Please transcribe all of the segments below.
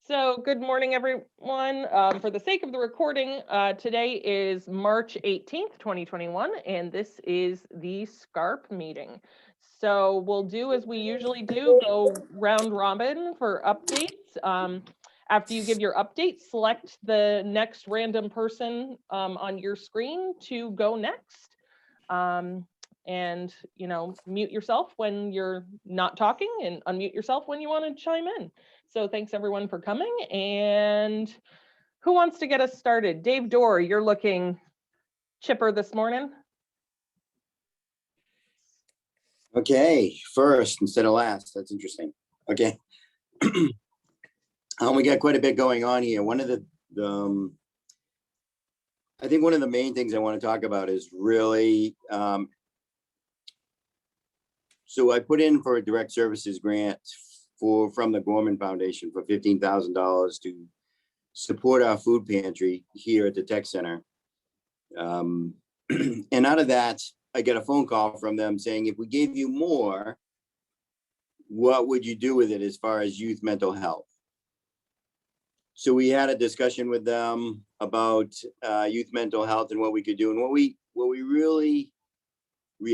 So good morning, everyone. For the sake of the recording, today is March 18th, 2021, and this is the SCARP meeting. So we'll do as we usually do, go round robin for updates. After you give your update, select the next random person on your screen to go next. And, mute yourself when you're not talking and unmute yourself when you want to chime in. So thanks everyone for coming. And who wants to get us started? Dave Dorr, you're looking chipper this morning. Okay, first instead of last. That's interesting. Okay. We got quite a bit going on here. One of the I think one of the main things I want to talk about is really, so I put in for a direct services grant from the Gorman Foundation for $15,000 to support our food pantry here at the tech center. And out of that, I get a phone call from them saying, if we gave you more, what would you do with it as far as youth mental health? So we had a discussion with them about youth mental health and what we could do. And what we really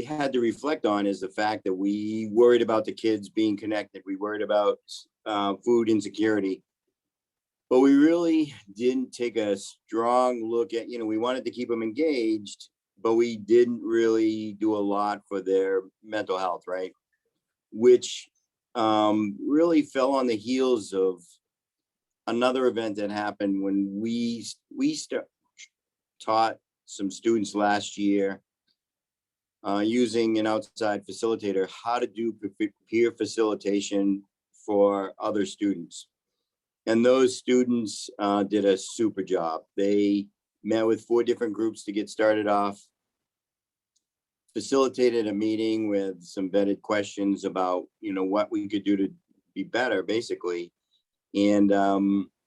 had to reflect on is the fact that we worried about the kids being connected. We worried about food insecurity. But we really didn't take a strong look at, we wanted to keep them engaged, but we didn't really do a lot for their mental health, right? Which really fell on the heels of another event that happened when we taught some students last year using an outside facilitator how to do peer facilitation for other students. And those students did a super job. They met with 4 different groups to get started off, facilitated a meeting with some vetted questions about, what we could do to be better, basically. And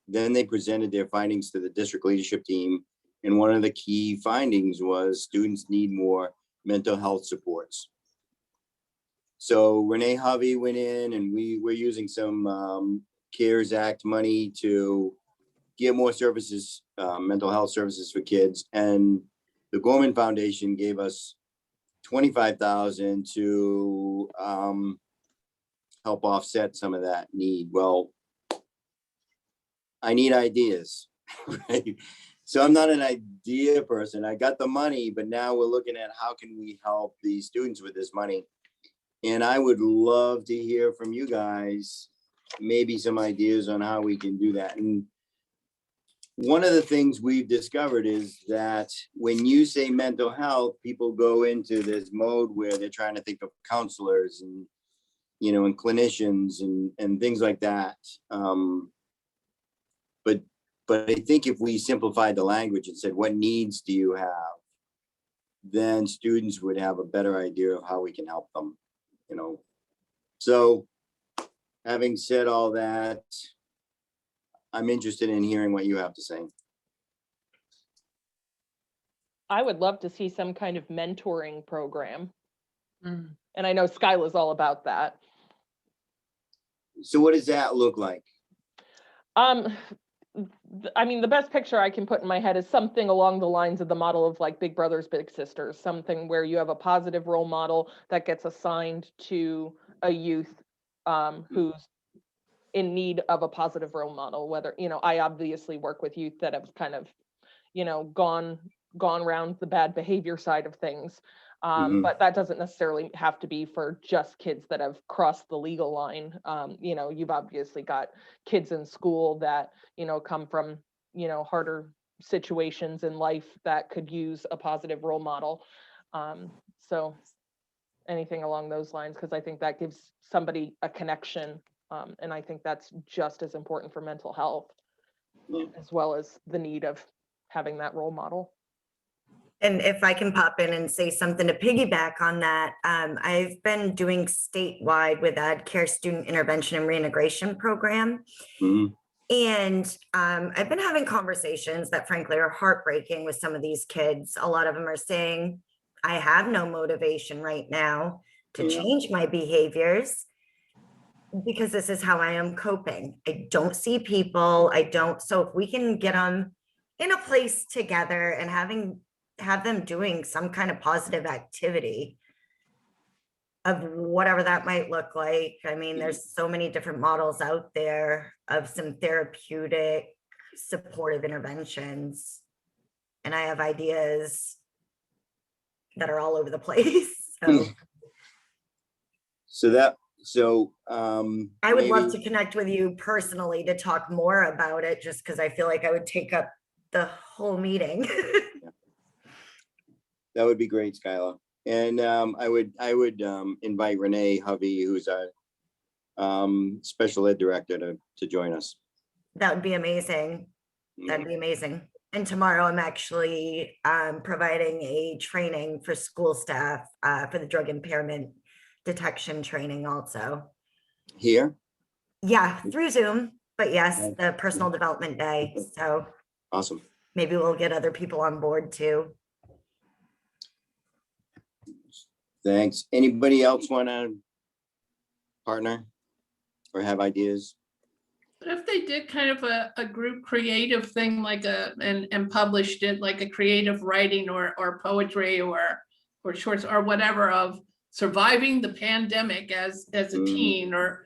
then they presented their findings to the district leadership team. And one of the key findings was students need more mental health supports. So Renee Hovey went in and we were using some CARES Act money to get more services, mental health services for kids. And the Gorman Foundation gave us $25,000 to help offset some of that need. Well, I need ideas, right? So I'm not an idea person. I got the money, but now we're looking at how can we help these students with this money. And I would love to hear from you guys, maybe some ideas on how we can do that. And one of the things we've discovered is that when you say mental health, people go into this mode where they're trying to think of counselors and, and clinicians and things like that. But I think if we simplified the language and said, what needs do you have? Then students would have a better idea of how we can help them, So having said all that, I'm interested in hearing what you have to say. I would love to see some kind of mentoring program. And I know Skyla's all about that. So what does that look like? I mean, the best picture I can put in my head is something along the lines of the model of like Big Brothers, Big Sisters, something where you have a positive role model that gets assigned to a youth who's in need of a positive role model. Whether, I obviously work with youth that have kind of, gone around the bad behavior side of things. But that doesn't necessarily have to be for just kids that have crossed the legal line. You've obviously got kids in school that, come from, harder situations in life that could use a positive role model. So anything along those lines, because I think that gives somebody a connection. And I think that's just as important for mental health, as well as the need of having that role model. And if I can pop in and say something to piggyback on that, I've been doing statewide with AdCare Student Intervention and Reintegration Program. And I've been having conversations that frankly are heartbreaking with some of these kids. A lot of them are saying, I have no motivation right now to change my behaviors. because this is how I am coping. I don't see people. So if we can get them in a place together and have them doing some kind of positive activity of whatever that might look like. I mean, there's so many different models out there of some therapeutic supportive interventions. And I have ideas that are all over the place. So I would love to connect with you personally to talk more about it, just because I feel like I would take up the whole meeting. that would be great, Skylar. And I would invite Renee Hovey, who's our special ed director, to join us. That would be amazing. That'd be amazing. And tomorrow I'm actually providing a training for school staff for the drug impairment detection training also. Here? Yeah, through Zoom, but yes, the personal development day. So awesome. Maybe we'll get other people on board too. Thanks. Anybody else want to partner or have ideas? If they did kind of a group creative thing, like and published it like a creative writing or poetry or shorts or whatever of surviving the pandemic as a teen or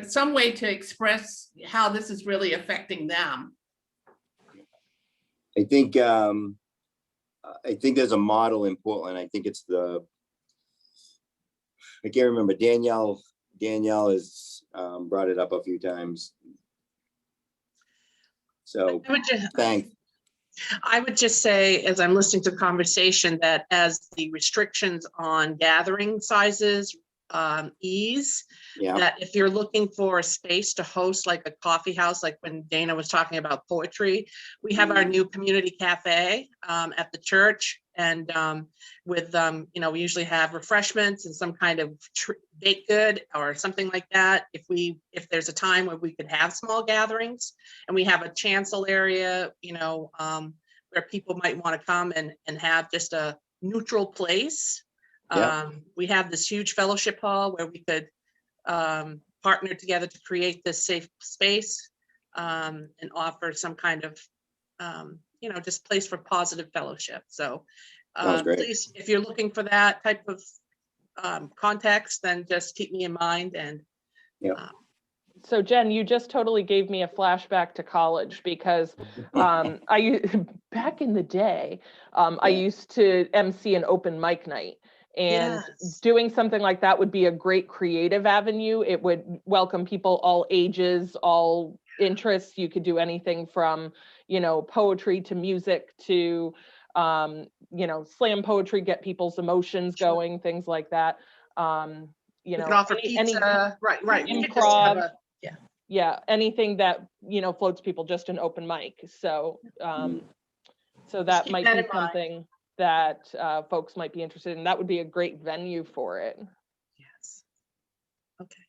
some way to express how this is really affecting them. I think there's a model in Portland. I think it's I can't remember. Danielle has brought it up a few times. So thanks. I would just say, as I'm listening to the conversation, that as the restrictions on gathering sizes ease, that if you're looking for a space to host like a coffee house, like when Dana was talking about poetry, we have our new community cafe at the church. And with, we usually have refreshments and some kind of baked good or something like that. If there's a time where we could have small gatherings, and we have a chancel area, where people might want to come and have just a neutral place. We have this huge fellowship hall where we could partner together to create this safe space and offer some kind of, just place for positive fellowship. So please, if you're looking for that type of context, then just keep me in mind. And so Jen, you just totally gave me a flashback to college, because back in the day, I used to MC an open mic night. And doing something like that would be a great creative avenue. It would welcome people all ages, all interests. You could do anything from, poetry to music to, slam poetry, get people's emotions going, things like that. We could offer pizza, right. Improv. Anything that, floats people, just an open mic. So, so that might be something that folks might be interested in. That would be a great venue for it. Yes. Okay.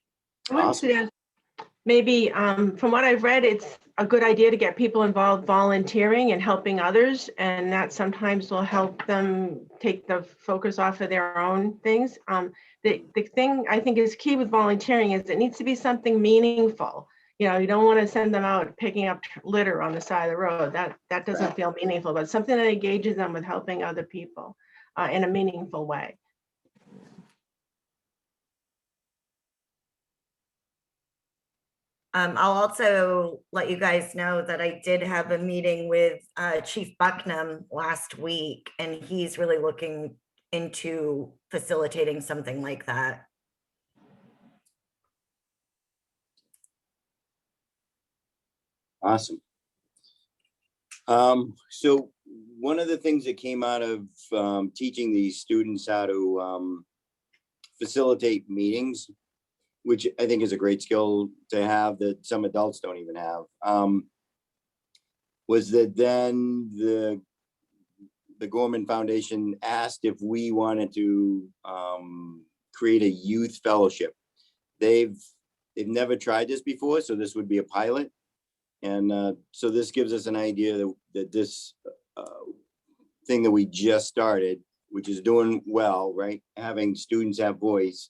I would suggest maybe from what I've read, it's a good idea to get people involved volunteering and helping others, and that sometimes will help them take the focus off of their own things. The thing I think is key with volunteering is it needs to be something meaningful. You don't want to send them out picking up litter on the side of the road. That doesn't feel meaningful, but something that engages them with helping other people in a meaningful way. I'll also let you guys know that I did have a meeting with Chief Bucknam last week, and he's really looking into facilitating something like that. Awesome. So one of the things that came out of teaching these students how to facilitate meetings, which I think is a great skill to have that some adults don't even have, was that then the Gorman Foundation asked if we wanted to create a youth fellowship. They've never tried this before, so this would be a pilot. And so this gives us an idea that this thing that we just started, which is doing well, right? Having students have voice,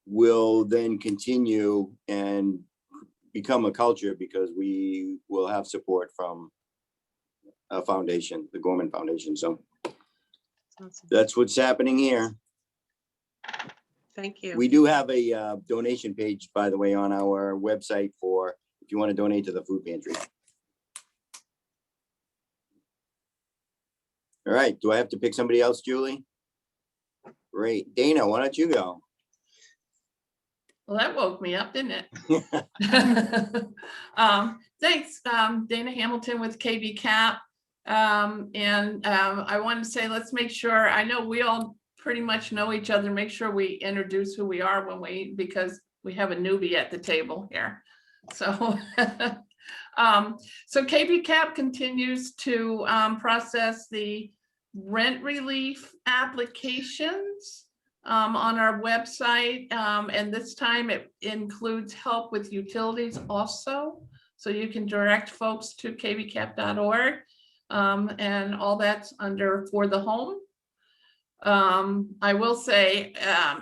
will then continue and become a culture because we will have support from a foundation, the Gorman Foundation. So Awesome. that's what's happening here. Thank you. We do have a donation page, by the way, on our website for if you want to donate to the food pantry. All right, do I have to pick somebody else, Julie? Great. Dana, why don't you go? Well, that woke me up, didn't it? Thanks, Dana Hamilton with KB Cap. I wanted to say, let's make sure, I know we all pretty much know each other, make sure we introduce who we are because we have a newbie at the table here. So, so KB Cap continues to process the rent relief applications on our website. And this time it includes help with utilities also. So you can direct folks to kvcap.org. And all that's under For the Home. I will say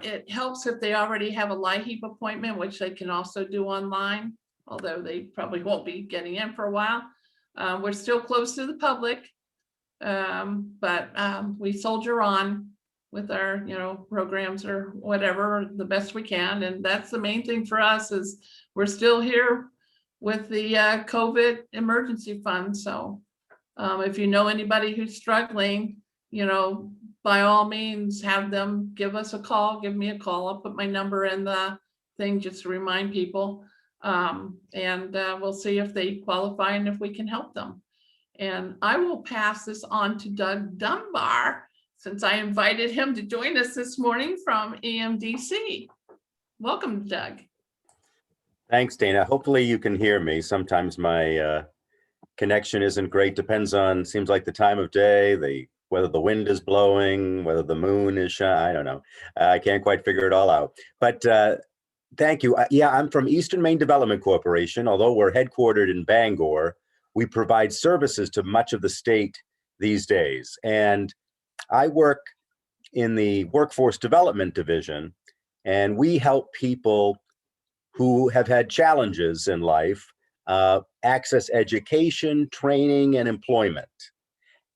it helps if they already have a LIHEAP appointment, which they can also do online, although they probably won't be getting in for a while. We're still closed to the public, but we soldier on with our, programs or whatever the best we can. And that's the main thing for us is we're still here with the COVID emergency fund. So if you know anybody who's struggling, by all means, have them give us a call, give me a call. I'll put my number in the thing just to remind people. And we'll see if they qualify and if we can help them. And I will pass this on to Doug Dunbar, since I invited him to join us this morning from EMDC. Welcome, Doug. Thanks, Dana. Hopefully you can hear me. Sometimes my connection isn't great. Depends on, seems like the time of day, whether the wind is blowing, whether the moon is shining. I don't know. I can't quite figure it all out. But thank you. Yeah, I'm from Eastern Maine Development Corporation. Although we're headquartered in Bangor, we provide services to much of the state these days. And I work in the Workforce Development Division, and we help people who have had challenges in life access education, training, and employment.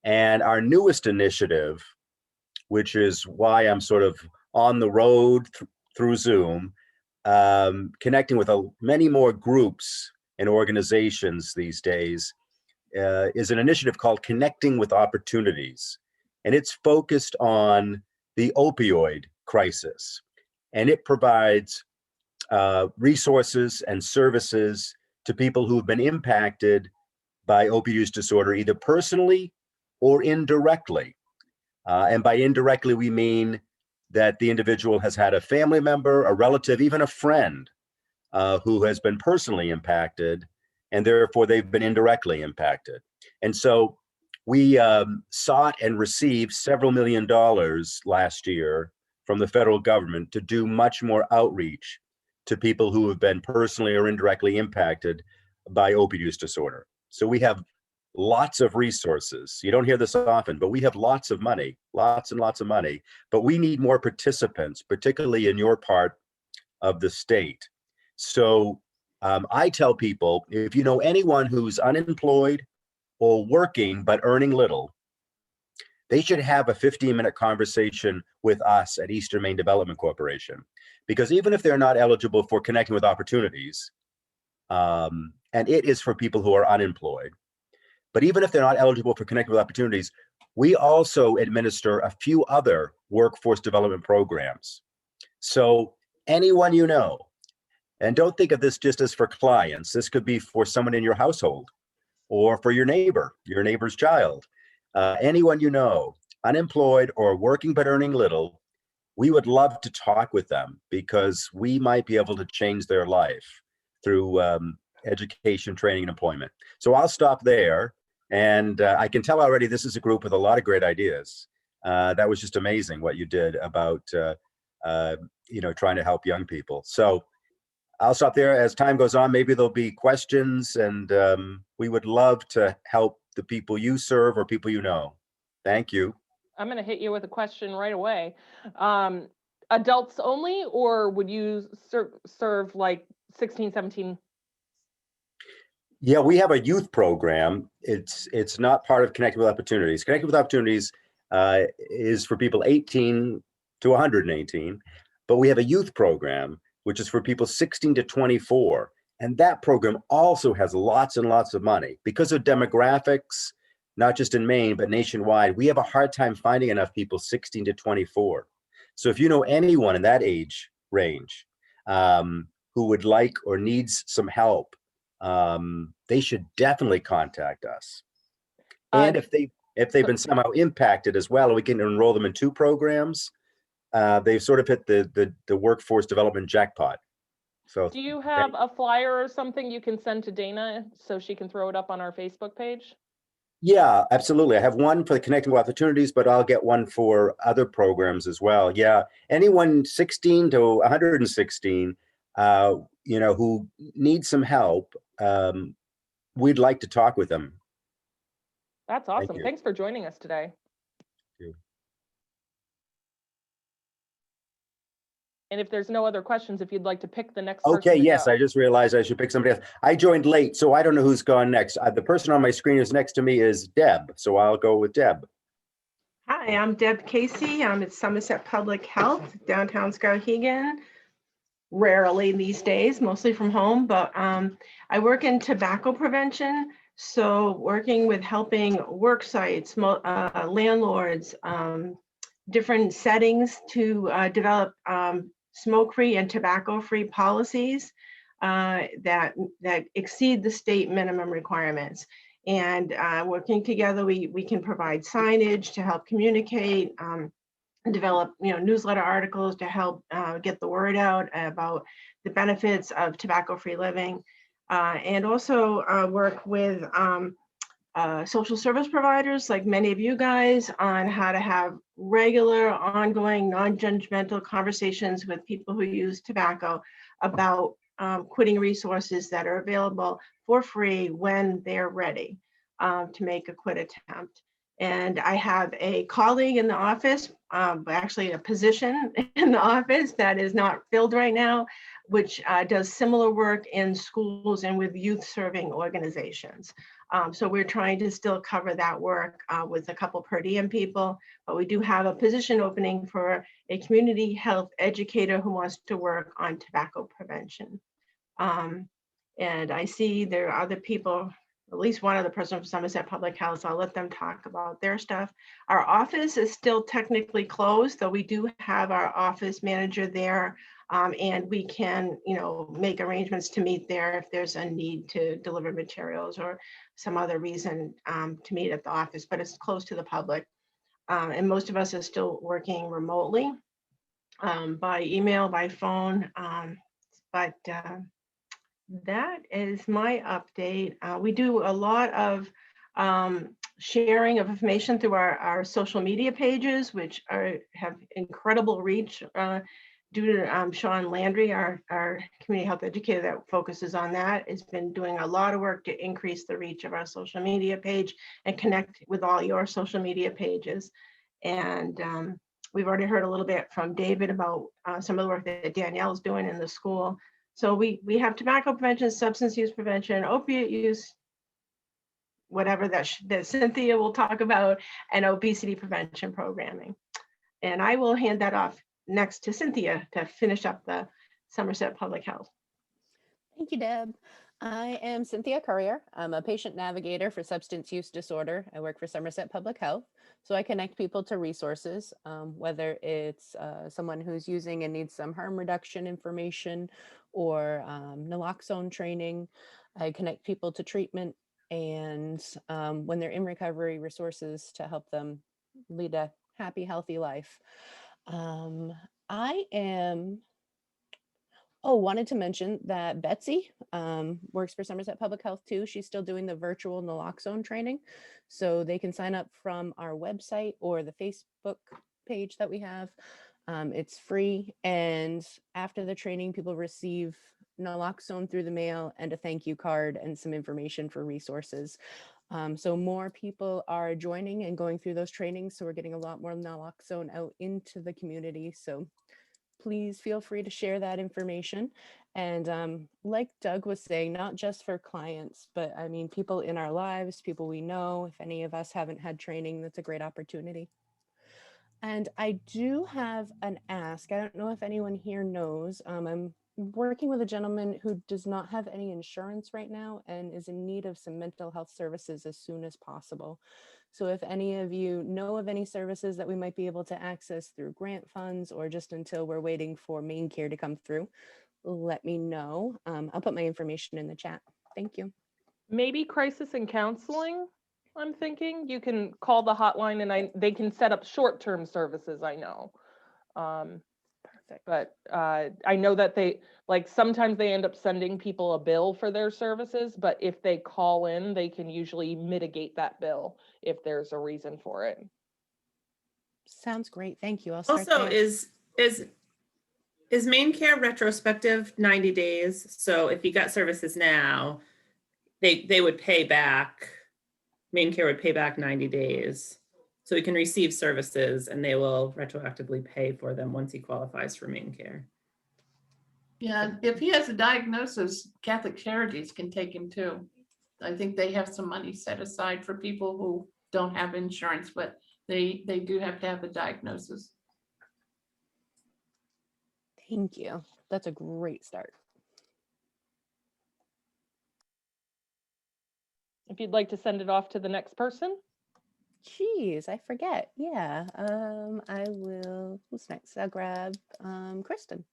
And our newest initiative, which is why I'm sort of on the road through Zoom, connecting with many more groups and organizations these days, is an initiative called Connecting with Opportunities. And it's focused on the opioid crisis. And it provides resources and services to people who have been impacted by opioid use disorder, either personally or indirectly. And by indirectly, we mean that the individual has had a family member, a relative, even a friend who has been personally impacted, and therefore they've been indirectly impacted. And so we sought and received several $1 million last year from the federal government to do much more outreach to people who have been personally or indirectly impacted by opioid use disorder. So we have lots of resources. You don't hear this often, but we have lots of money, lots and lots of money, but we need more participants, particularly in your part of the state. So I tell people, if you know anyone who's unemployed or working but earning little, they should have a 15-minute conversation with us at Eastern Maine Development Corporation. Because even if they're not eligible for Connecting with Opportunities, and it is for people who are unemployed, but even if they're not eligible for Connecting with Opportunities, we also administer a few other workforce development programs. So anyone you know, and don't think of this just as for clients, this could be for someone in your household or for your neighbor's child, anyone you know, unemployed or working but earning little, we would love to talk with them because we might be able to change their life through education, training, and employment. So I'll stop there. And I can tell already this is a group with a lot of great ideas. That was just amazing what you did about trying to help young people. So I'll stop there. As time goes on, maybe there'll be questions, and we would love to help the people you serve or people you know. Thank you. I'm going to hit you with a question right away. adults only, or would you serve like 16, 17? Yeah, we have a youth program. It's not part of Connecting with Opportunities. Connecting with Opportunities is for people 18 to 118, but we have a youth program, which is for people 16 to 24. And that program also has lots and lots of money. Because of demographics, not just in Maine, but nationwide, we have a hard time finding enough people 16 to 24. So if you know anyone in that age range who would like or needs some help, they should definitely contact us. And if they've been somehow impacted as well, we can enroll them in 2 programs. They've sort of hit the workforce development jackpot. So do you have a flyer or something you can send to Dana so she can throw it up on our Facebook page? yeah, absolutely. I have one for the Connecting with Opportunities, but I'll get one for other programs as well. Yeah, anyone 16 to 116, who needs some help, we'd like to talk with them. That's Thank awesome. you. Thanks for joining us today. Thank you. And if there's no other questions, if you'd like to pick the next person Okay, to yes, go. I just realized I should pick somebody else. I joined late, so I don't know who's gone next. The person on my screen is next to me is Deb, so I'll go with Deb. Hi, I'm Deb Casey. I'm at Somerset Public Health, downtown Skowhegan. Rarely these days, mostly from home, but I work in tobacco prevention. So working with helping work sites, landlords, different settings to develop smoke-free and tobacco-free policies that exceed the state minimum requirements. And working together, we can provide signage to help communicate, develop newsletter articles to help get the word out about the benefits of tobacco-free living, and also work with social service providers like many of you guys on how to have regular, ongoing, non-judgmental conversations with people who use tobacco about quitting resources that are available for free when they're ready to make a quit attempt. And I have a colleague in the office, actually a position in the office that is not filled right now, which does similar work in schools and with youth serving organizations. So we're trying to still cover that work with a couple per diem people, but we do have a position opening for a community health educator who wants to work on tobacco prevention. And I see there are other people, at least one other person from Somerset Public Health, so I'll let them talk about their stuff. Our office is still technically closed, though we do have our office manager there, and we can, make arrangements to meet there if there's a need to deliver materials or some other reason to meet at the office, but it's closed to the public. And most of us are still working remotely by email, by phone, but that is my update. We do a lot of sharing of information through our social media pages, which have incredible reach due to Sean Landry, our community health educator that focuses on that, has been doing a lot of work to increase the reach of our social media page and connect with all your social media pages. And we've already heard a little bit from David about some of the work that Danielle is doing in the school. So we have tobacco prevention, substance use prevention, opiate use, whatever that Cynthia will talk about, and obesity prevention programming. And I will hand that off next to Cynthia to finish up the Somerset Public Health. Thank you, Deb. I am Cynthia Currier. I'm a patient navigator for substance use disorder. I work for Somerset Public Health. So I connect people to resources, whether it's someone who's using and needs some harm reduction information or naloxone training. I connect people to treatment and when they're in recovery, resources to help them lead a happy, healthy life. Wanted to mention that Betsy works for Somerset Public Health too. She's still doing the virtual naloxone training. So they can sign up from our website or the Facebook page that we have. It's free. And after the training, people receive naloxone through the mail and a thank you card and some information for resources. So more people are joining and going through those trainings. So we're getting a lot more naloxone out into the community. So please feel free to share that information. And like Doug was saying, not just for clients, but I mean, people in our lives, people we know, if any of us haven't had training, that's a great opportunity. And I do have an ask. I don't know if anyone here knows. I'm working with a gentleman who does not have any insurance right now and is in need of some mental health services as soon as possible. So if any of you know of any services that we might be able to access through grant funds or just until we're waiting for main care to come through, let me know. I'll put my information in the chat. Thank you. Maybe crisis and counseling, I'm thinking. You can call the hotline and they can set up short-term services, I know. Perfect. But I know that they, like, sometimes they end up sending people a bill for their services, but if they call in, they can usually mitigate that bill if there's a reason for it. Sounds great. Thank you. I'll start Also, there. is main care retrospective 90 days? So if you got services now, they would pay back, main care would pay back 90 days. So he can receive services and they will retroactively pay for them once he qualifies for main care. Yeah, if he has a diagnosis, Catholic Charities can take him too. I think they have some money set aside for people who don't have insurance, but they do have to have a diagnosis. Thank you. That's a great start. If you'd like to send it off to the next person. Jeez, I forget. Yeah, I will. Who's next? I'll grab Kristen.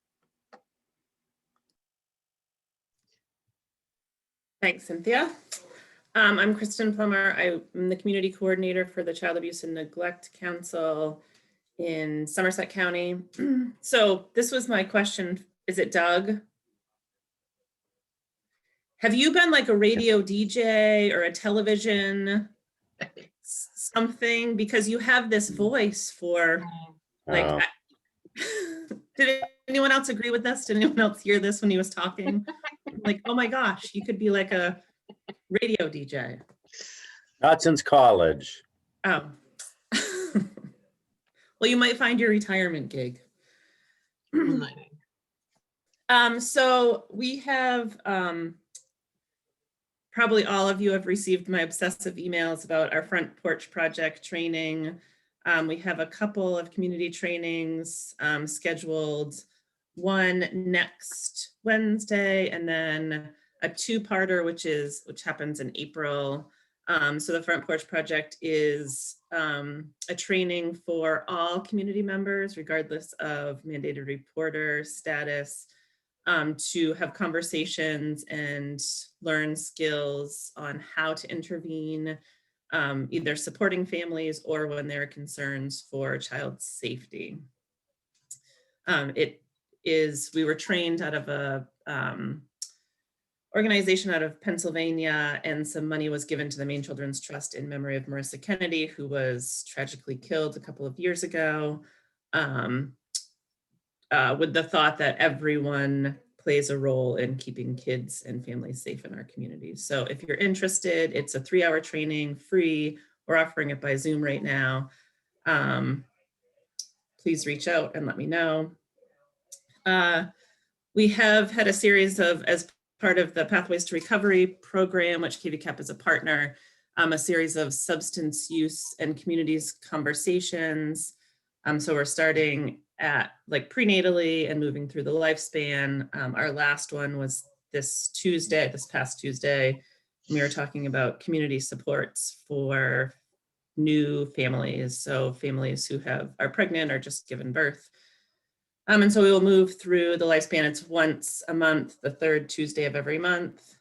Thanks, Cynthia. I'm Kristen Plummer. I'm the community coordinator for the Child Abuse and Neglect Council in Somerset County. So this was my question. Is it Doug? Have you been like a radio DJ or a television something? Because you have this voice for like, did anyone else agree with this? Did anyone else hear this when he was talking? Like, oh my gosh, you could be like a radio DJ. Not since college. Oh. Well, you might find your retirement gig. So we have, probably all of you have received my obsessive emails about our Front Porch Project training. We have a couple of community trainings scheduled, one next Wednesday, and then a two-parter, which happens in April. So the Front Porch Project is a training for all community members, regardless of mandated reporter status, to have conversations and learn skills on how to intervene, either supporting families or when there are concerns for child safety. We were trained out of a organization out of Pennsylvania, and some money was given to the Maine Children's Trust in memory of Marissa Kennedy, who was tragically killed a couple of years ago, with the thought that everyone plays a role in keeping kids and families safe in our communities. So if you're interested, it's a 3-hour training, free. We're offering it by Zoom right now. Please reach out and let me know. We have had a series of, as part of the Pathways to Recovery program, which KVCAP is a partner, a series of substance use and communities conversations. So we're starting at like prenatally and moving through the lifespan. Our last one was this past Tuesday. We were talking about community supports for new families. So families who are pregnant or just given birth. And so we will move through the lifespan. It's once a month, the third Tuesday of every month.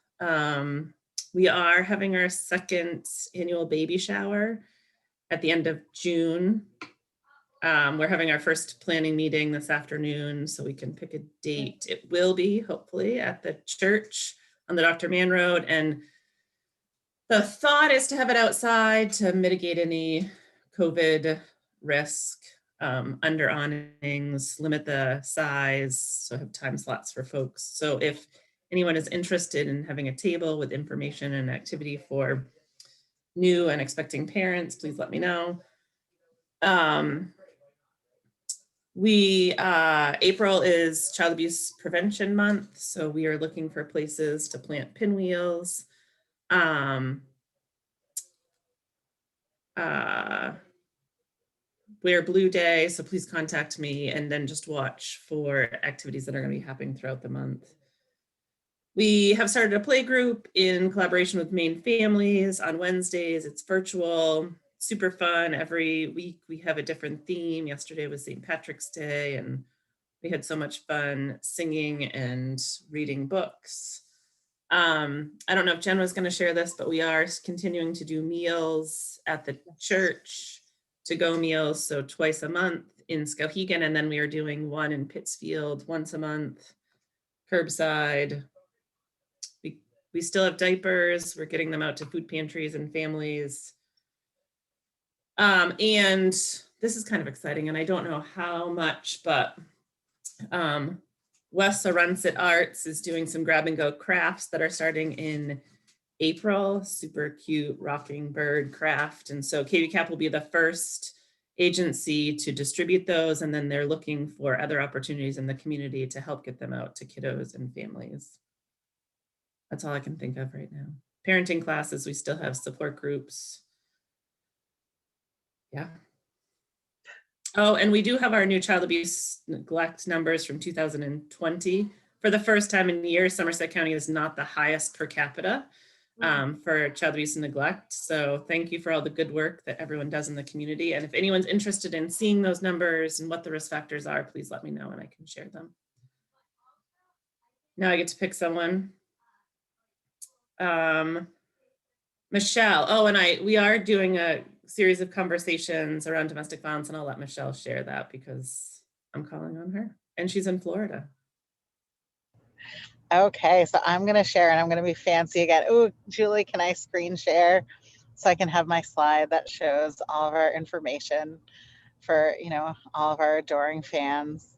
We are having our second annual baby shower at the end of June. We're having our first planning meeting this afternoon, so we can pick a date. It will be hopefully at the church on the Dr. Mann Road. And the thought is to have it outside to mitigate any COVID risk. Under awnings, limit the size, so have time slots for folks. So if anyone is interested in having a table with information and activity for new and expecting parents, please let me know. April is Child Abuse Prevention Month, so we are looking for places to plant pinwheels. Wear Blue Day, so please contact me, and then just watch for activities that are going to be happening throughout the month. We have started a play group in collaboration with Maine Families on Wednesdays. It's virtual, super fun. Every week we have a different theme. Yesterday was St. Patrick's Day, and we had so much fun singing and reading books. I don't know if Jen was going to share this, but we are continuing to do meals at the church, to-go meals, so twice a month in Skowhegan, and then we are doing one in Pittsfield once a month, curbside. We still have diapers. We're getting them out to food pantries and families. And this is kind of exciting, and I don't know how much, but West Sunset Arts is doing some grab and go crafts that are starting in April. Super cute rocking bird craft. And so KVCAP will be the first agency to distribute those, and then they're looking for other opportunities in the community to help get them out to kiddos and families. That's all I can think of right now. Parenting classes, we still have support groups. Yeah. Oh, and we do have our new child abuse neglect numbers from 2020. For the first time in years, Somerset County is not the highest per capita for child abuse and neglect. So thank you for all the good work that everyone does in the community. And if anyone's interested in seeing those numbers and what the risk factors are, please let me know and I can share them. Now I get to pick someone. Michelle. Oh, and we are doing a series of conversations around domestic violence, and I'll let Michelle share that because I'm calling on her and she's in Florida. Okay, so I'm going to share and I'm going to be fancy again. Oh, Julie, can I screen share so I can have my slide that shows all of our information for, all of our adoring fans?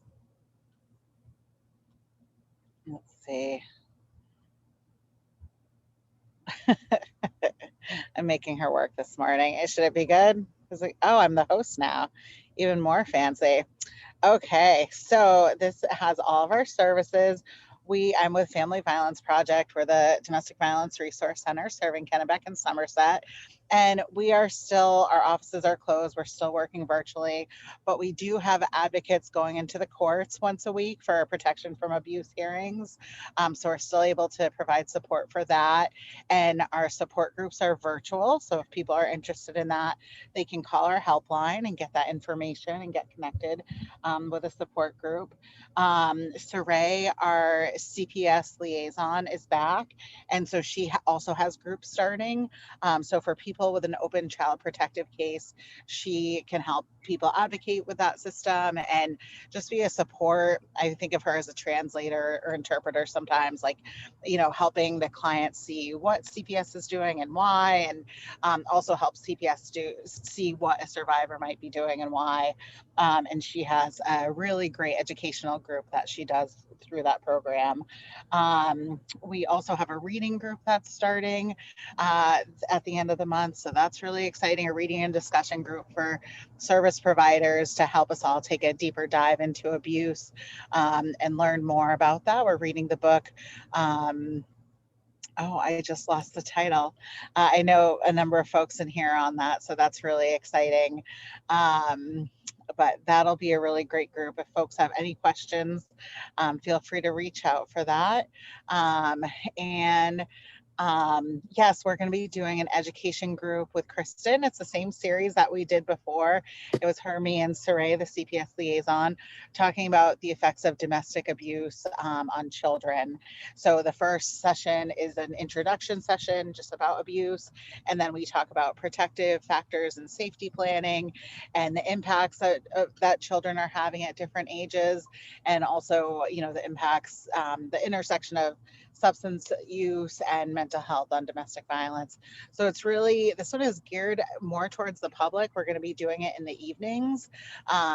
Let's see. I'm making her work this morning. Should it be good? Oh, I'm the host now. Even more fancy. Okay, so this has all of our services. I'm with Family Violence Project. We're the Domestic Violence Resource Center serving Kennebec and Somerset. And we are still, our offices are closed. We're still working virtually, but we do have advocates going into the courts once a week for protection from abuse hearings. So we're still able to provide support for that. And our support groups are virtual. So if people are interested in that, they can call our helpline and get that information and get connected with a support group. Saray, our CPS liaison, is back. And so she also has groups starting. So for people with an open child protective case, she can help people advocate with that system and just be a support. I think of her as a translator or interpreter sometimes, like, helping the client see what CPS is doing and why, and also help CPS see what a survivor might be doing and why. And she has a really great educational group that she does through that program. We also have a reading group that's starting at the end of the month. So that's really exciting, a reading and discussion group for service providers to help us all take a deeper dive into abuse and learn more about that. We're reading the book. Oh, I just lost the title. I know a number of folks in here on that, so that's really exciting. But that'll be a really great group. If folks have any questions, feel free to reach out for that. Yes, we're going to be doing an education group with Kristen. It's the same series that we did before. It was her, me, and Saray, the CPS liaison, talking about the effects of domestic abuse on children. So the first session is an introduction session just about abuse. And then we talk about protective factors and safety planning and the impacts that children are having at different ages. And also, the impacts, the intersection of substance use and mental health on domestic violence. So it's really, this one is geared more towards the public. We're going to be doing it in the evenings.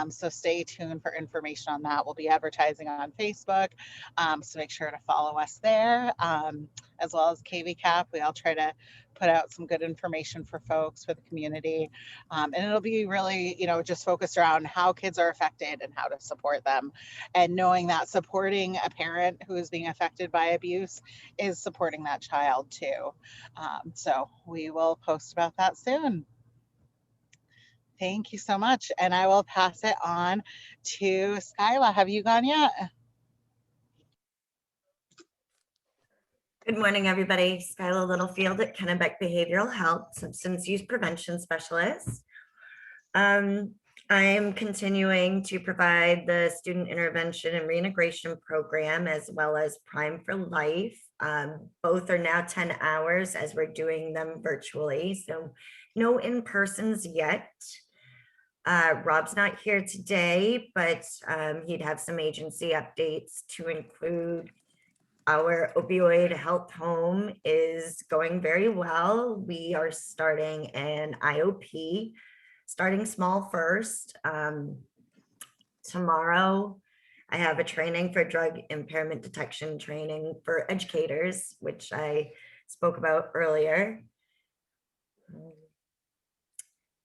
So stay tuned for information on that. We'll be advertising on Facebook. So make sure to follow us there, as well as KVCAP. We all try to put out some good information for folks, for the community. And it'll be really, just focused around how kids are affected and how to support them. And knowing that supporting a parent who is being affected by abuse is supporting that child too. So we will post about that soon. Thank you so much. And I will pass it on to Skyla. Have you gone yet? Good morning, everybody. Skyla Littlefield at Kennebec Behavioral Health, Substance Use Prevention Specialist. I am continuing to provide the Student Intervention and Reintegration Program as well as Prime for Life. Both are now 10 hours as we're doing them virtually, so no in-persons yet. Rob's not here today, but he'd have some agency updates to include our opioid health home is going very well. We are starting an IOP, starting small first. Tomorrow, I have a training for drug impairment detection training for educators, which I spoke about earlier.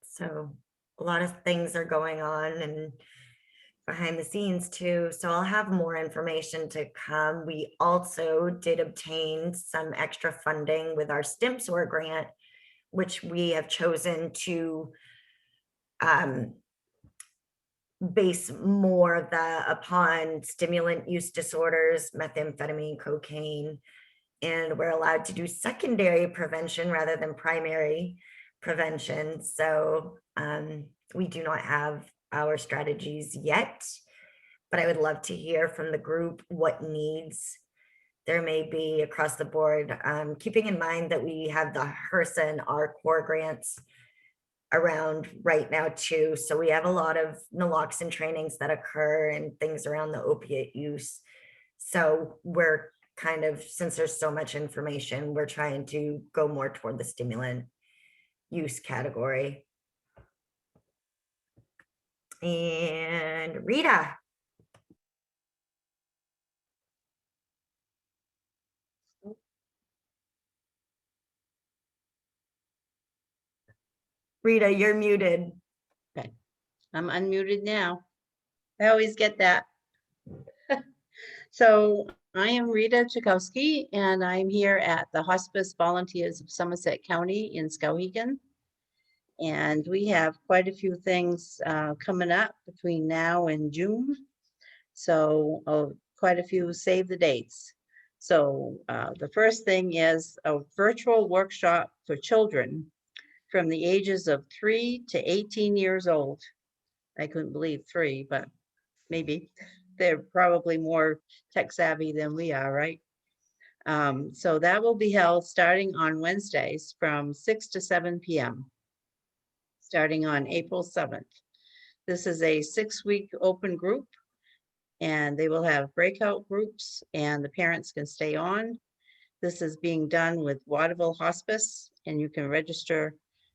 So a lot of things are going on and behind the scenes too. So I'll have more information to come. We also did obtain some extra funding with our STIMSOR grant, which we have chosen to base more of that upon stimulant use disorders, methamphetamine, cocaine, and we're allowed to do secondary prevention rather than primary prevention. So we do not have our strategies yet, but I would love to hear from the group what needs there may be across the board, keeping in mind that we have the HRSA and our core grants around right now too. So we have a lot of naloxone trainings that occur and things around the opiate use. So we're kind of, since there's so much information, we're trying to go more toward the stimulant use category. And Rita. Rita, you're muted. Okay, I'm unmuted now. I always get that. So I am Rita Tchaikovsky, and I'm here at the Hospice Volunteers of Somerset County in Skowhegan. And we have quite a few things coming up between now and June. So quite a few save the dates. So the first thing is a virtual workshop for children from the ages of 3 to 18 years old. I couldn't believe 3, but maybe they're probably more tech savvy than we are, right? So that will be held starting on Wednesdays from 6 to 7 p.m. starting on April 7th. This is a 6-week open group, and they will have breakout groups and the parents can stay on. This is being done with Waterville Hospice, and you can register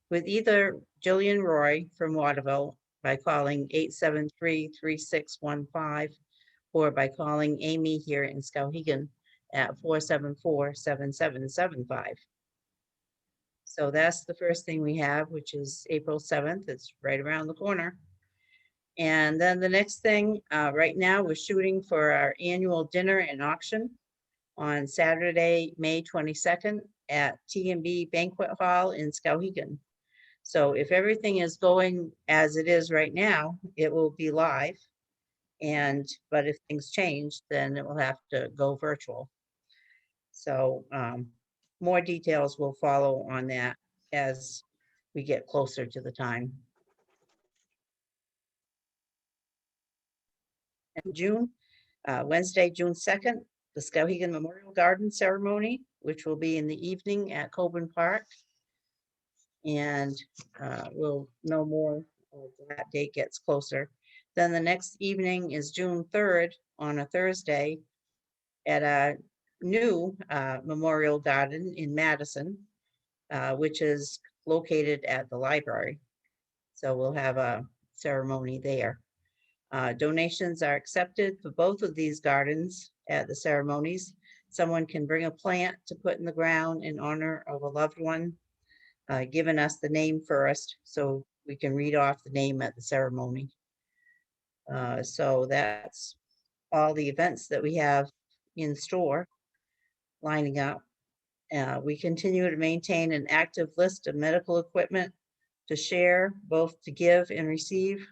with either Jillian Roy from Waterville by calling 873-3615 or by calling Amy here in Skowhegan at 474-7775. So that's the first thing we have, which is April 7th. It's right around the corner. And then the next thing, right now we're shooting for our annual dinner and auction on Saturday, May 22nd at T&B Banquet Hall in Skowhegan. So if everything is going as it is right now, it will be live. But if things change, then it will have to go virtual. So more details will follow on that as we get closer to the time. In June, Wednesday, June 2nd, the Skowhegan Memorial Garden Ceremony, which will be in the evening at Coburn Park. And we'll know more as that date gets closer. Then the next evening is June 3rd on a Thursday at a new Memorial Garden in Madison, which is located at the library. So we'll have a ceremony there. Donations are accepted for both of these gardens at the ceremonies. Someone can bring a plant to put in the ground in honor of a loved one, given us the name first, so we can read off the name at the ceremony. So that's all the events that we have in store lining up. We continue to maintain an active list of medical equipment to share, both to give and receive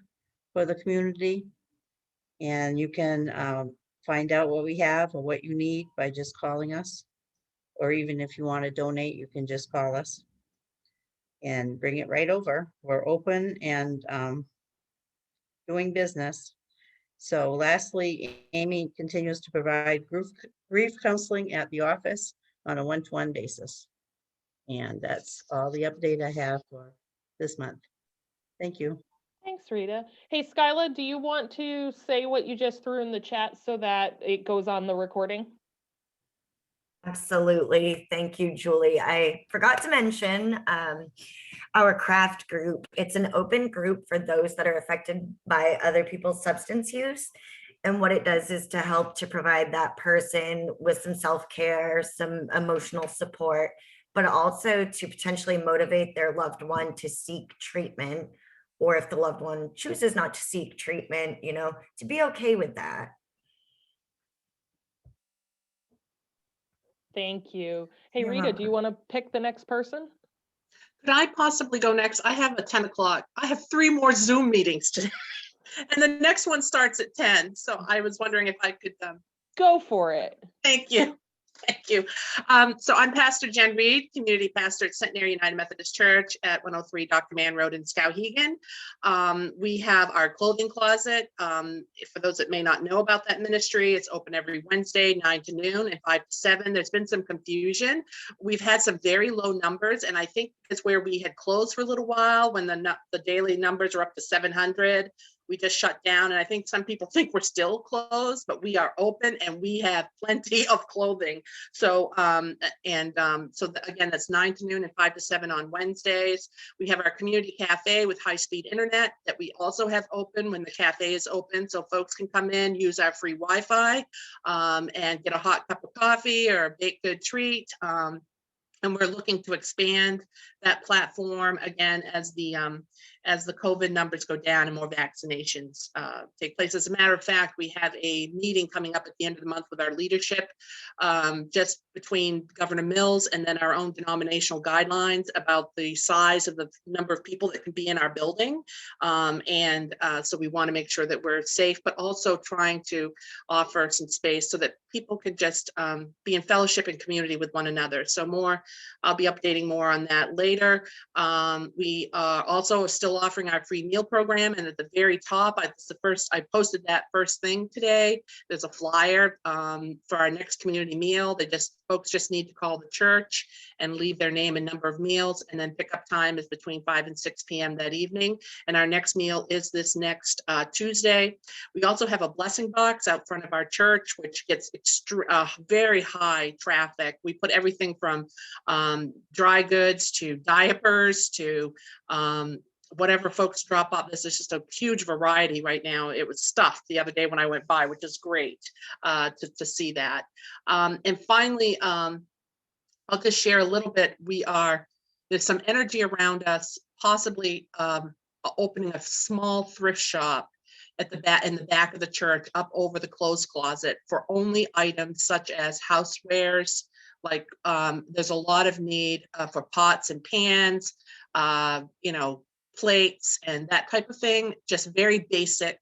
for the community. And you can find out what we have or what you need by just calling us. Or even if you want to donate, you can just call us and bring it right over. We're open and doing business. So lastly, Amy continues to provide grief counseling at the office on a one-to-one basis. And that's all the update I have for this month. Thank you. Thanks, Rita. Hey, Skyla, do you want to say what you just threw in the chat so that it goes on the recording? Absolutely. Thank you, Julie. I forgot to mention our craft group. It's an open group for those that are affected by other people's substance use. And what it does is to help to provide that person with some self-care, some emotional support, but also to potentially motivate their loved one to seek treatment. Or if the loved one chooses not to seek treatment, you know, to be okay with that. Thank you. Hey, You're Rita, do you welcome. want to pick the next person? Could I possibly go next? I have a 10 o'clock. I have 3 more Zoom meetings today. And the next one starts at 10. So I was wondering if I could. Go for it. Thank you. Thank you. So I'm Pastor Jen Reed, community pastor at Centenary United Methodist Church at 103 Dr. Mann Road in Skowhegan. We have our clothing closet. For those that may not know about that ministry, it's open every Wednesday, 9 to noon and 5 to 7. There's been some confusion. We've had some very low numbers, and I think it's where we had closed for a little while when the daily numbers are up to 700. We just shut down, and I think some people think we're still closed, but we are open and we have plenty of clothing. So, again, that's 9 to noon and 5 to 7 on Wednesdays. We have our community cafe with high-speed internet that we also have open when the cafe is open, so folks can come in, use our free Wi-Fi, and get a hot cup of coffee or a baked good treat. And we're looking to expand that platform again as the COVID numbers go down and more vaccinations take place. As a matter of fact, we have a meeting coming up at the end of the month with our leadership, just between Governor Mills and then our own denominational guidelines about the size of the number of people that can be in our building. So we want to make sure that we're safe, but also trying to offer some space so that people could just be in fellowship and community with one another. So I'll be updating more on that later. We are also still offering our free meal program, and at the very top, I posted that first thing today. There's a flyer for our next community meal. Folks just need to call the church and leave their name and number of meals, and then pickup time is between 5 and 6 p.m. that evening. And our next meal is this next Tuesday. We also have a blessing box out front of our church, which gets very high traffic. We put everything from dry goods to diapers to whatever folks drop off. This is just a huge variety right now. It was stuffed the other day when I went by, which is great to see that. And finally, I'll just share a little bit. There's some energy around us, possibly opening a small thrift shop in the back of the church up over the clothes closet for only items such as housewares. Like there's a lot of need for pots and pans, plates and that type of thing, just very basic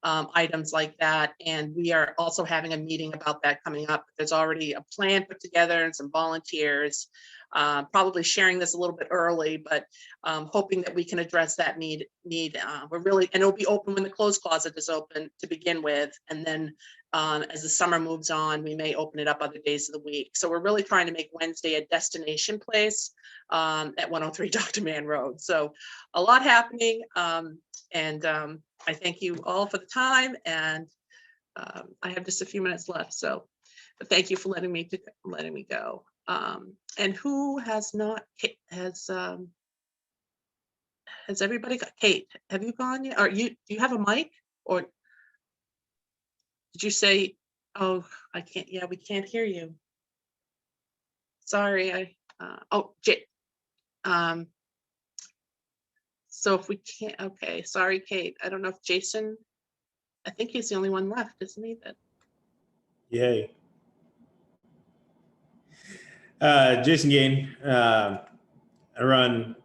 items like that. And we are also having a meeting about that coming up. There's already a plan put together and some volunteers, probably sharing this a little bit early, but hoping that we can address that need. And it'll be open when the clothes closet is open to begin with. And then as the summer moves on, we may open it up other days of the week. So we're really trying to make Wednesday a destination place at 103 Dr. Mann Road. So a lot happening. I thank you all for the time, and I have just a few minutes left. So, but thank you for letting me go. And who has not? Has everybody got? Kate, have you gone yet? Do you have a mic, or did you say? Oh, I can't. Yeah, we can't hear you. Sorry. So if we can't, okay, sorry, Kate. I don't know if Jason, I think he's the only one left, isn't he? That Yay. Jason Gain. I run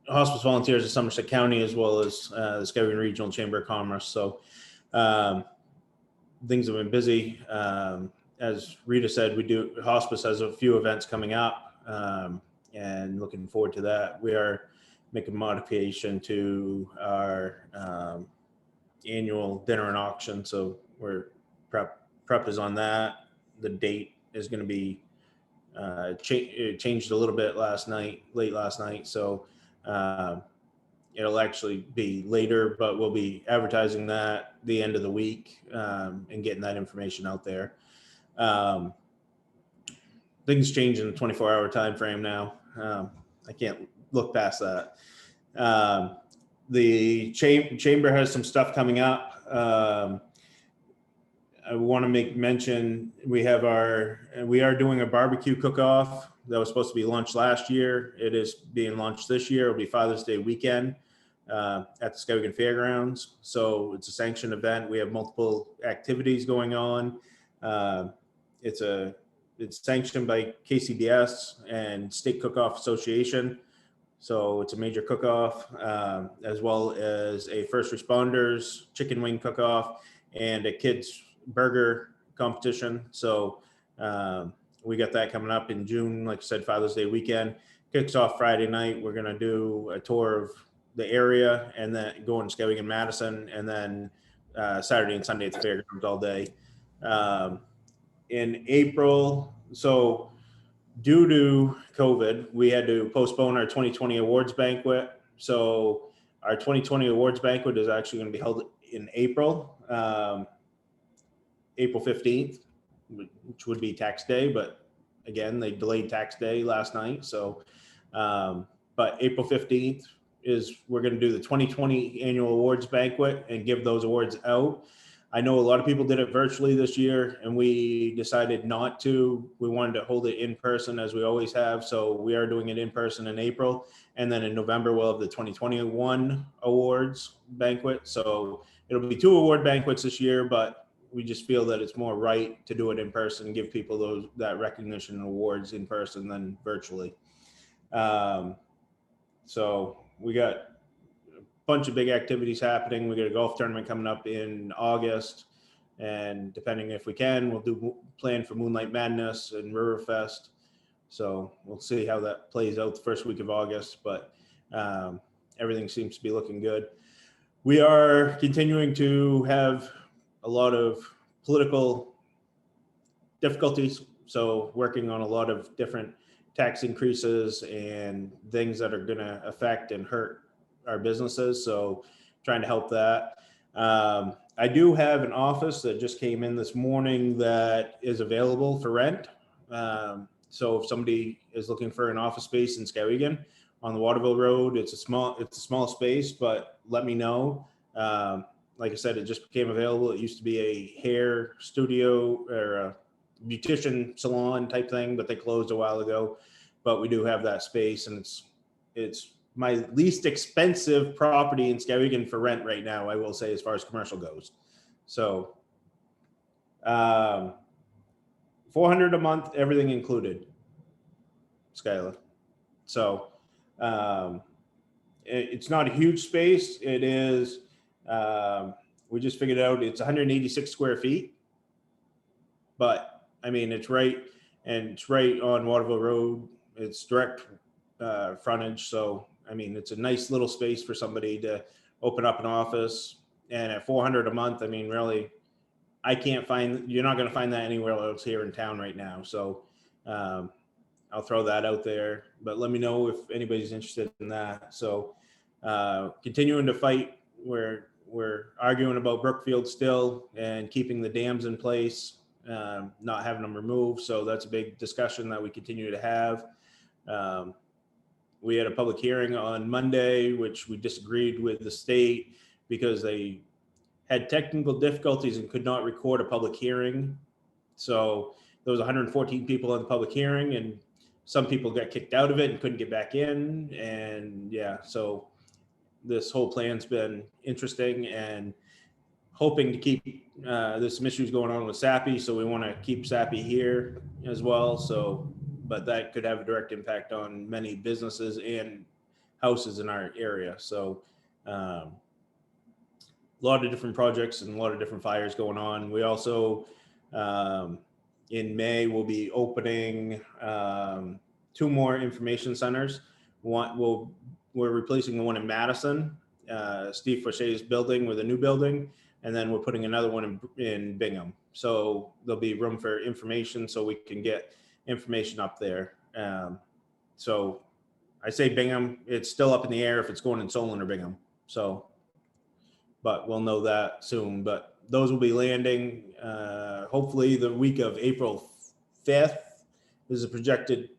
hospice volunteers in Somerset County as well as the Skowhegan Regional Chamber of Commerce. So things have been busy. As Rita said, hospice has a few events coming up and looking forward to that. We are making modification to our annual dinner and auction. So we're prep is on that. The date is going to be it changed a little bit late last night. So it'll actually be later, but we'll be advertising that the end of the week and getting that information out there. Things change in the 24-hour time frame now. I can't look past that. The chamber has some stuff coming up. I want to make mention, we are doing a barbecue cook-off that was supposed to be launched last year. It is being launched this year. It'll be Father's Day weekend at the Skowhegan Fairgrounds. So it's a sanctioned event. We have multiple activities going on. It's sanctioned by KCBS and State Cook-Off Association. So it's a major cook-off, as well as a first responders chicken wing cook-off and a kids burger competition. So we got that coming up in June. Like I said, Father's Day weekend kicks off Friday night. We're going to do a tour of the area and then go in Skowhegan, Madison, and then Saturday and Sunday at the fairgrounds all day. In April, so due to COVID, we had to postpone our 2020 awards banquet. So our 2020 awards banquet is actually going to be held in April, April 15th, which would be tax day. But again, they delayed tax day last night. So, but April 15th is we're going to do the 2020 annual awards banquet and give those awards out. I know a lot of people did it virtually this year and we decided not to. We wanted to hold it in person as we always have. So we are doing it in person in April. And then in November, we'll have the 2021 awards banquet. So it'll be 2 award banquets this year, but we just feel that it's more right to do it in person, give people that recognition and awards in person than virtually. So we got bunch of big activities happening. We got a golf tournament coming up in August, and depending if we can, we'll plan for Moonlight Madness and Riverfest. So we'll see how that plays out the first week of August, but everything seems to be looking good. We are continuing to have a lot of political difficulties. So working on a lot of different tax increases and things that are going to affect and hurt our businesses. So trying to help that. I do have an office that just came in this morning that is available for rent. So if somebody is looking for an office space in Skowhegan on the Waterville Road, it's a small space, but let me know. Like I said, it just became available. It used to be a hair studio or a beautician salon type thing, but they closed a while ago. But we do have that space, and it's my least expensive property in Skowhegan for rent right now, I will say, as far as commercial goes. So $400 a month, everything included, Skylar. So it's not a huge space. It is, we just figured out it's 186 square feet, but I mean, it's right on Waterville Road. It's direct frontage. So, I mean, it's a nice little space for somebody to open up an office. And at $400 a month, I mean, really, you're not going to find that anywhere else here in town right now. So I'll throw that out there, but let me know if anybody's interested in that. So continuing to fight, we're arguing about Brookfield still and keeping the dams in place, not having them removed. So that's a big discussion that we continue to have. We had a public hearing on Monday, which we disagreed with the state because they had technical difficulties and could not record a public hearing. So there was 114 people in the public hearing, and some people got kicked out of it and couldn't get back in. And yeah, so this whole plan's been interesting, and hoping to keep, there's some issues going on with SAPI, so we want to keep SAPI here as well. So, but that could have a direct impact on many businesses and houses in our area. So a lot of different projects and a lot of different fires going on. We also, in May, we'll be opening 2 more information centers. We're replacing the one in Madison, Steve Fauche's building, with a new building, and then we're putting another one in Bingham. So there'll be room for information, so we can get information up there. So I say Bingham, it's still up in the air if it's going in Solon or Bingham. So, but we'll know that soon. But those will be landing hopefully the week of April 5th is a projected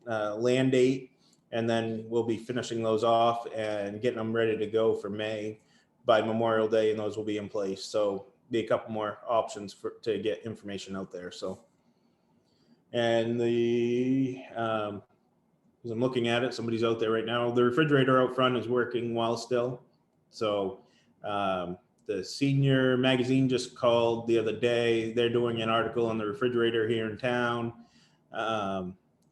land date. And then we'll be finishing those off and getting them ready to go for May by Memorial Day, and those will be in place. So be a couple more options to get information out there. So, and as I'm looking at it, somebody's out there right now. The refrigerator out front is working well still. So the Senior magazine just called the other day. They're doing an article on the refrigerator here in town.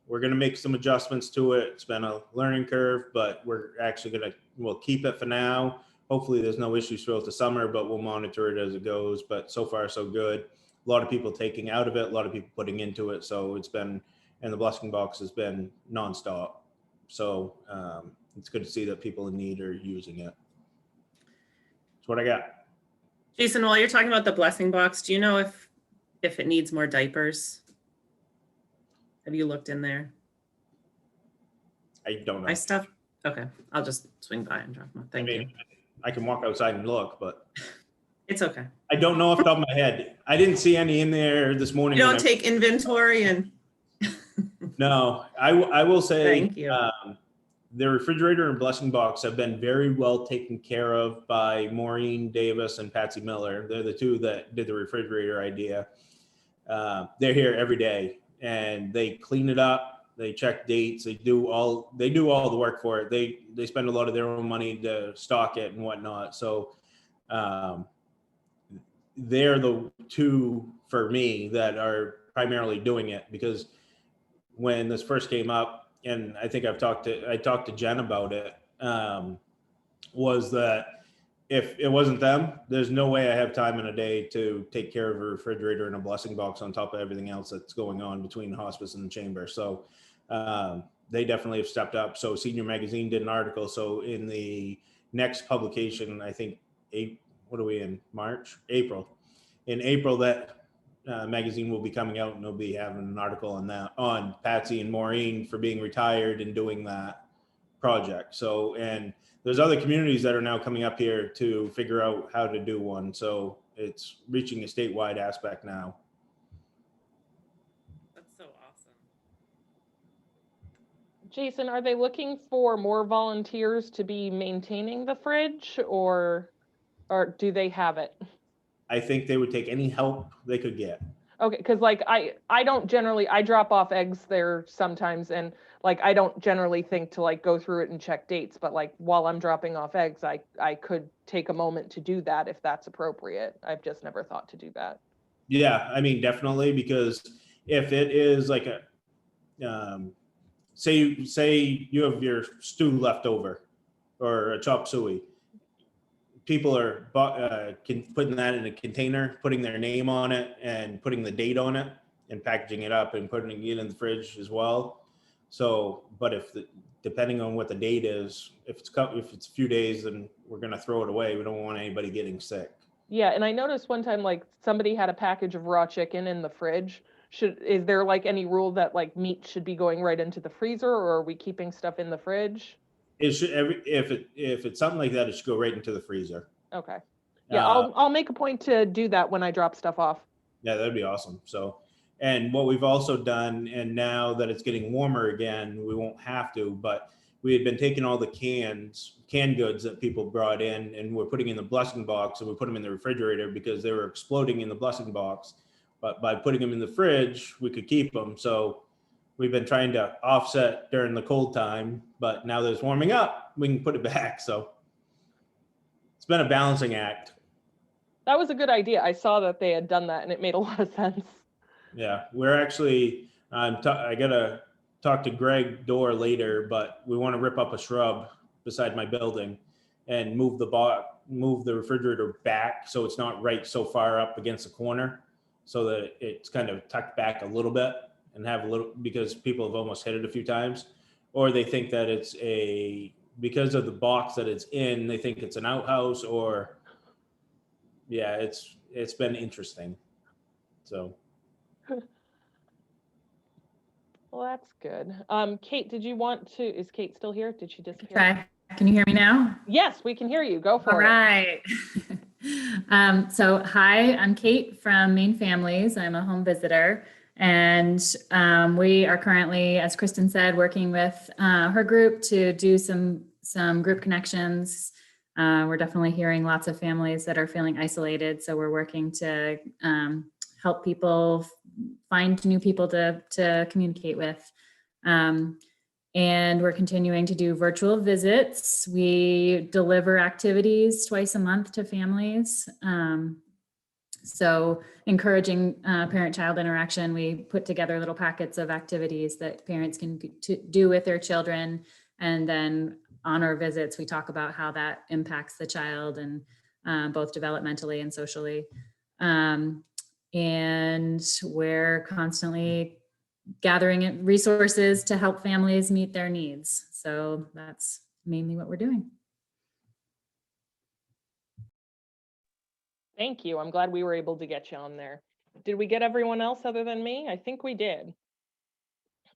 We're going to make some adjustments to it. It's been a learning curve, but we're actually we'll keep it for now. Hopefully there's no issues throughout the summer, but we'll monitor it as it goes. But so far so good. A lot of people taking out of it, a lot of people putting into it. So it's been, and the blessing box has been nonstop. So it's good to see that people in need are using it. That's what I got. Jason, while you're talking about the blessing box, do you know if it needs more diapers? Have you looked in there? I don't know. My stuff? Okay, I'll just swing by and drop them. Thank you. I can walk outside and look, but it's okay. I don't know off the top of my head. I didn't see any in there this morning. You don't take inventory and. No, I will say. Thank you. The refrigerator and blessing box have been very well taken care of by Maureen Davis and Patsy Miller. They're the 2 that did the refrigerator idea. They're here every day, and they clean it up. They check dates. They do all the work for it. They spend a lot of their own money to stock it and whatnot. So they're the 2 for me that are primarily doing it, because when this first came up, and I think I talked to Jen about it, was that if it wasn't them, there's no way I have time in a day to take care of a refrigerator and a blessing box on top of everything else that's going on between hospice and the chamber. So they definitely have stepped up. So Senior magazine did an article. So in the next publication, I think what are we in? April. In April, that magazine will be coming out, and they'll be having an article on that, on Patsy and Maureen for being retired and doing that project. So, and there's other communities that are now coming up here to figure out how to do one. So it's reaching a statewide aspect now. That's so awesome. Jason, are they looking for more volunteers to be maintaining the fridge, or do they have it? I think they would take any help they could get. Okay, because like I don't generally, I drop off eggs there sometimes, and like I don't generally think to like go through it and check dates, but like while I'm dropping off eggs, I could take a moment to do that if that's appropriate. I've just never thought to do that. Yeah, I mean, definitely, because if it is like a, say you have your stew left over or a chop suey, people are putting that in a container, putting their name on it and putting the date on it and packaging it up and putting it in the fridge as well. So, but depending on what the date is, if it's a few days, then we're going to throw it away. We don't want anybody getting sick. Yeah. And I noticed one time, like somebody had a package of raw chicken in the fridge. Is there like any rule that like meat should be going right into the freezer, or are we keeping stuff in the fridge? It should, if it's something like that, it should go right into the freezer. Okay. Yeah, I'll make a point to do that when I drop stuff off. Yeah, that'd be awesome. So, and what we've also done, and now that it's getting warmer again, we won't have to, but we had been taking all the canned goods that people brought in, and we're putting in the blessing box, and we put them in the refrigerator because they were exploding in the blessing box. But by putting them in the fridge, we could keep them. So we've been trying to offset during the cold time, but now that it's warming up, we can put it back. So it's been a balancing act. That was a good idea. I saw that they had done that and it made a lot of sense. Yeah, we're actually, I gotta talk to Greg Dorr later, but we want to rip up a shrub beside my building and move the refrigerator back so it's not right so far up against the corner, so that it's kind of tucked back a little bit and have a little, because people have almost hit it a few times, or they think that it's because of the box that it's in, they think it's an outhouse, or yeah, it's been interesting. So. Well, that's good. Kate, is Kate still here? Did she disappear? Try. Can you hear me now? Yes, we can hear you. Go for All it. right. So hi, I'm Kate from Maine Families. I'm a home visitor, and we are currently, as Kristen said, working with her group to do some group connections. We're definitely hearing lots of families that are feeling isolated, so we're working to help people find new people to communicate with. And we're continuing to do virtual visits. We deliver activities twice a month to families. So encouraging parent-child interaction, we put together little packets of activities that parents can do with their children. And then on our visits, we talk about how that impacts the child, and both developmentally and socially. And we're constantly gathering resources to help families meet their needs. So that's mainly what we're doing. Thank you. I'm glad we were able to get you on there. Did we get everyone else other than me? I think we did.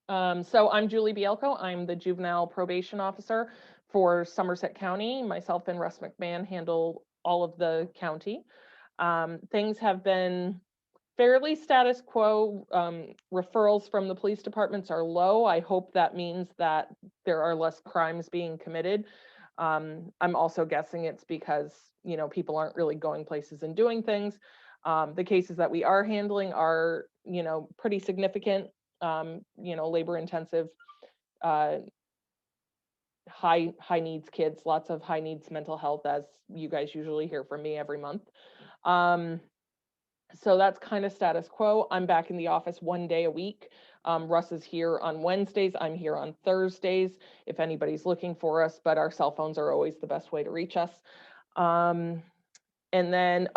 So I'm Julie Bielko. I'm the juvenile probation officer for Somerset County. Myself and Russ McMahon handle all of the county. Things have been fairly status quo. Referrals from the police departments are low. I hope that means that there are less crimes being committed. I'm also guessing it's because, you know, people aren't really going places and doing things. The cases that we are handling are, you know, pretty significant, you know, labor intensive, high needs kids, lots of high needs mental health, as you guys usually hear from me every month. So that's kind of status quo. I'm back in the office 1 day a week. Russ is here on Wednesdays. I'm here on Thursdays if anybody's looking for us, but our cell phones are always the best way to reach us. And then,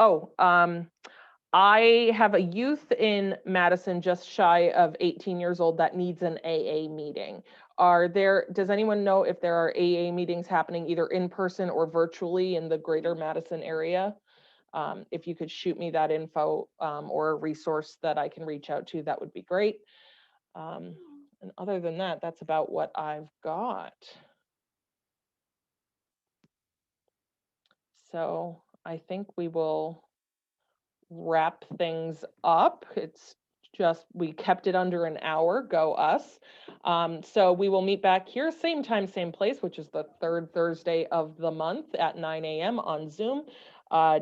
I have a youth in Madison just shy of 18 years old that needs an AA meeting. Does anyone know if there are AA meetings happening either in person or virtually in the greater Madison area? If you could shoot me that info or a resource that I can reach out to, that would be great. And other than that, that's about what I've got. So I think we will wrap things up. It's just, we kept it under an hour, go us. So we will meet back here, same time, same place, which is the third Thursday of the month at 9 a.m. on Zoom.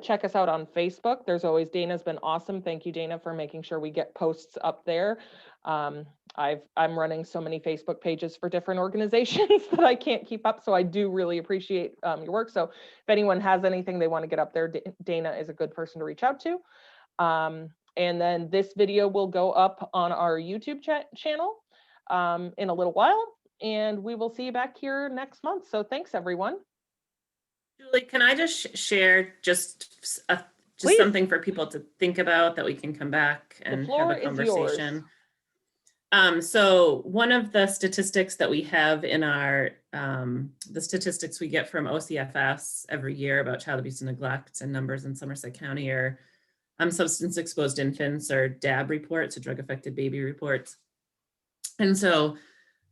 Check us out on Facebook. There's always, Dana's been awesome. Thank you, Dana, for making sure we get posts up there. I'm running so many Facebook pages for different organizations that I can't keep up. So I do really appreciate your work. So if anyone has anything they want to get up there, Dana is a good person to reach out to. And then this video will go up on our YouTube channel in a little while, and we will see you back here next month. So thanks, everyone. Julie, can I just share just Please. something for people to think about that we can come back and have a conversation? So one of the statistics that we have in our, the statistics we get from OCFS every year about child abuse and neglect and numbers in Somerset County are substance exposed infants, or DAB reports, or drug affected baby reports. And so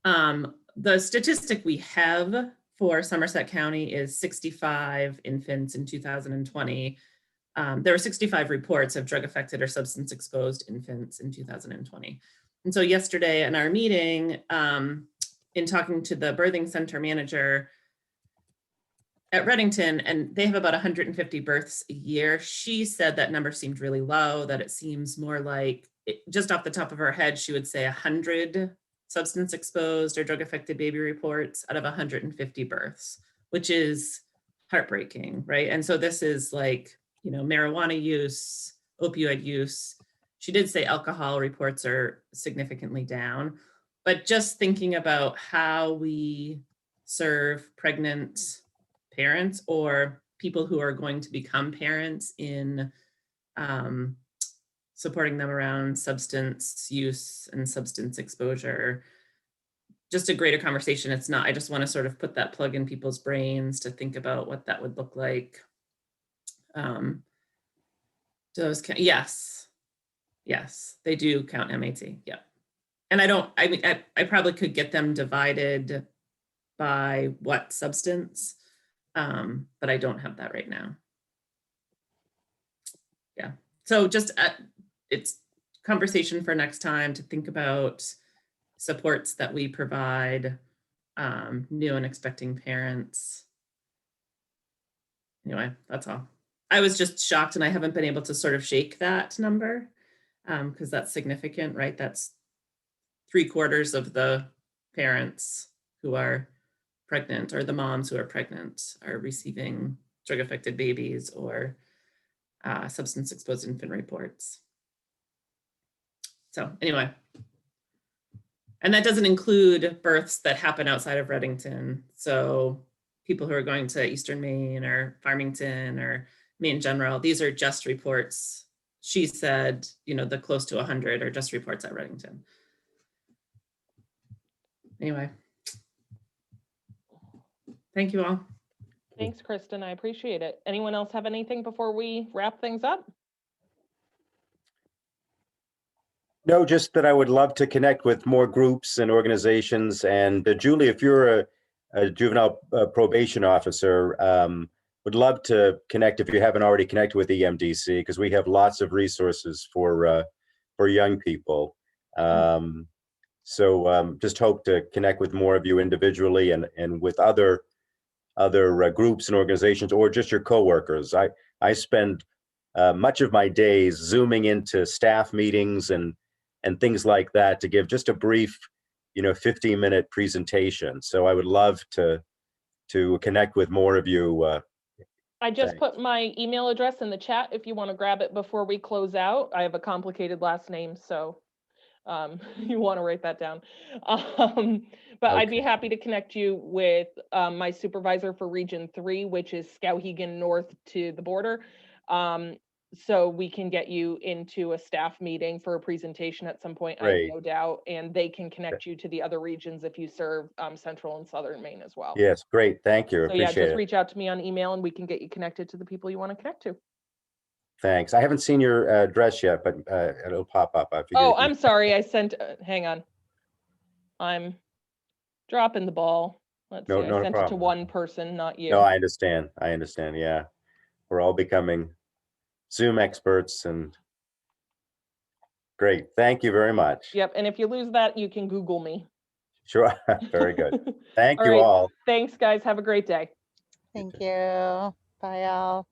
the statistic we have for Somerset County is 65 infants in 2020. There were 65 reports of drug affected or substance exposed infants in 2020. And so yesterday in our meeting, in talking to the birthing center manager at Reddington, and they have about 150 births a year, she said that number seemed really low, that it seems more like, just off the top of her head, she would say 100 substance exposed or drug affected baby reports out of 150 births, which is heartbreaking, right? And so this is like, you know, marijuana use, opioid use. She did say alcohol reports are significantly down, but just thinking about how we serve pregnant parents or people who are going to become parents in supporting them around substance use and substance exposure. Just a greater conversation. It's not, I just want to sort of put that plug in people's brains to think about what that would look like. Those yes, they do count MAT. Yeah. And I mean, I probably could get them divided by what substance, but I don't have that right now. Yeah. So just it's conversation for next time to think about supports that we provide new and expecting parents. Anyway, that's all. I was just shocked, and I haven't been able to sort of shake that number because that's significant, right? That's 3/4 of the parents who are pregnant, or the moms who are pregnant, are receiving drug affected babies or substance exposed infant reports. So anyway, and that doesn't include births that happen outside of Redington. So people who are going to Eastern Maine or Farmington or Maine General, these are just reports. She said, you know, the close to 100 are just reports at Redington. Anyway, thank you all. Thanks, Kristen. I appreciate it. Anyone else have anything before we wrap things up? No, just that I would love to connect with more groups and organizations. And Julie, if you're a juvenile probation officer, would love to connect if you haven't already connected with EMDC, because we have lots of resources for young people. So just hope to connect with more of you individually and with other groups and organizations, or just your coworkers. I spend much of my days Zooming into staff meetings and things like that to give just a brief, 15-minute presentation. So I would love to connect with more of you. I just put my email address in the chat if you want to grab it before we close out. I have a complicated last name, so you want to write that down. But I'd be happy to connect you with my supervisor for Region 3, which is Skowhegan north to the border. So we can get you into a staff meeting for a presentation at some point, I have no doubt, and they can connect you to the other regions if you serve Central and Southern Maine as well. Yes, great. Thank you. So yeah, Appreciate just it. reach out to me on email and we can get you connected to the people you want to connect to. Thanks. I haven't seen your address yet, but it'll pop up. Oh, I'm sorry. I sent, hang on. I'm dropping the ball. Let's see, I sent it to one person, not you. No, I understand. Yeah. We're all becoming Zoom experts, and great. Thank you very much. Yep. And if you lose that, you can Google me. Sure. Very good. Thank you right. all. Thanks, guys. Have a great day. Thank you. Bye, all.